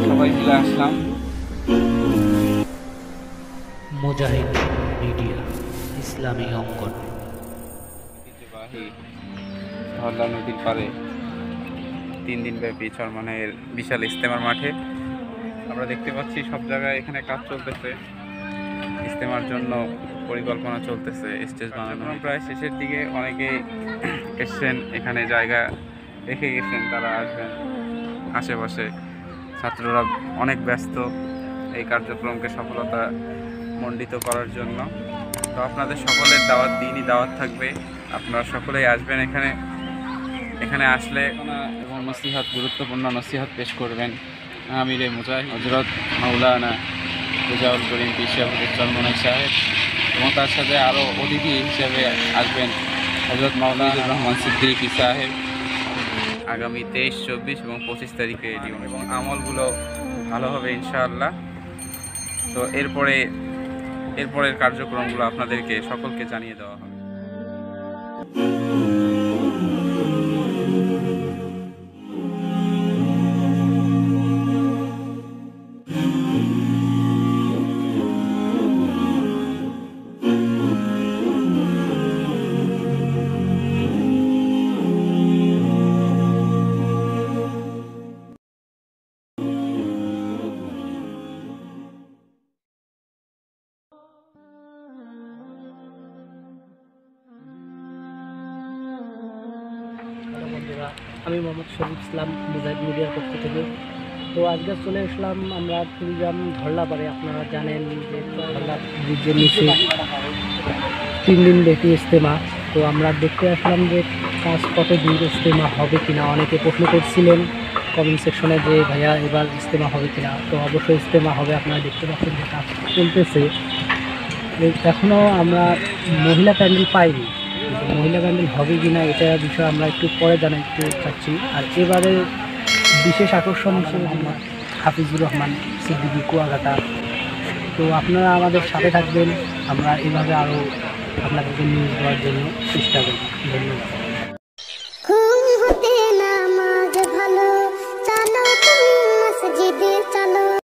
সবাই মিলে আসলাম। মুজাহিদ মিডিয়া ইসলামী অঙ্গন ঐতিহ্যবাহী ধরলা নদীর পাড়ে 3 দিন ব্যাপী চরমনাইয়ের বিশাল ইজতেমার মাঠে আমরা দেখতে পাচ্ছি সব জায়গায় এখানে কাজ চলতেছে। ইজতেমার জন্য পরিকল্পনা চলতেছে, স্টেজ বানানো প্রায় শেষের দিকে। অনেকেই এসছেন, এখানে জায়গা রেখে গেছেন, তারা আসবেন। আশেপাশে ছাত্ররা অনেক ব্যস্ত এই কার্যক্রমকে সফলতা মণ্ডিত করার জন্য। তো আপনাদের সকলের দাওয়াত, দিনই দাওয়াত থাকবে, আপনারা সকলেই আসবেন। এখানে আসলে এবং নসিহত, গুরুত্বপূর্ণ নসিহত পেশ করবেন আমিরে মুজাহিদ হযরত মাওলানা রেজাউল করিম পীর সাহেব চরমনাই সাহেব, এবং তার সাথে আরও অতিথি হিসেবে আসবেন হযরত মাওলানা রহমান সিদ্দিকী সাহেব। আগামী 23, 24 এবং 25 তারিখে এবং আমলগুলো ভালো হবে ইনশাআল্লাহ। তো এরপরের কার্যক্রমগুলো আপনাদেরকে সকলকে জানিয়ে দেওয়া হবে। বন্ধুরা, আমি মোহাম্মদ শরীফ ইসলাম, মুজাহিদ মিডিয়ার পক্ষ থেকে। তো আজকে চলে আসলাম আমরা ট্যুরিজম ধরলাপাড়ে। আপনারা জানেন যে ধরলা ব্রিজের নিচে 3 দিন ব্যাপী ইজতেমা। তো আমরা দেখতে আসলাম যে কাজ কত দূর, ইজতেমা হবে কিনা। অনেকে প্রশ্ন করছিলেন কমেন্ট সেকশনে যে ভাইয়া এবার ইজতেমা হবে কিনা। তো অবশ্যই ইজতেমা হবে। আপনারা দেখতে পাচ্ছেন যে কাজ চলতেছে। এখনও আমরা মহিলা প্যান্ডেল পাইনি, মহিলা প্যান্ডেল হবে কিনা এটা বিষয়ে আমরা একটু পরে জানাতে চাচ্ছি। আর এবারে বিশেষ আকর্ষণ হিসেবে হাফিজুর রহমান সিদ্দিকী কুয়াকাটা। তো আপনারা আমাদের সাথে থাকবেন, আমরা এভাবে আরও আপনাদেরকে নিউজ দেওয়ার জন্য চেষ্টা করব। ধন্যবাদ।